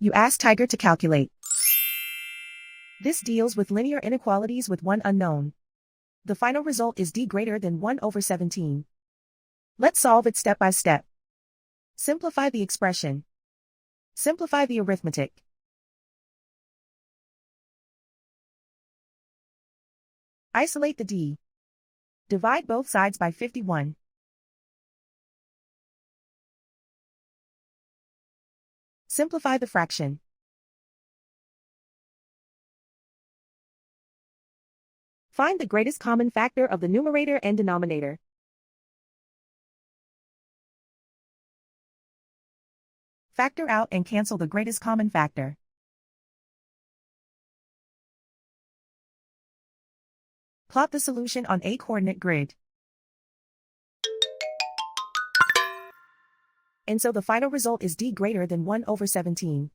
You ask Tiger to calculate. This deals with linear inequalities with one unknown. The final result is d greater than 1 over 17. Let's solve it step by step. Simplify the expression. Simplify the arithmetic. Isolate the d. Divide both sides by 51. Simplify the fraction. Find the greatest common factor of the numerator and denominator. Factor out and cancel the greatest common factor. Plot the solution on a coordinate grid. And so the final result is d greater than 1 over 17.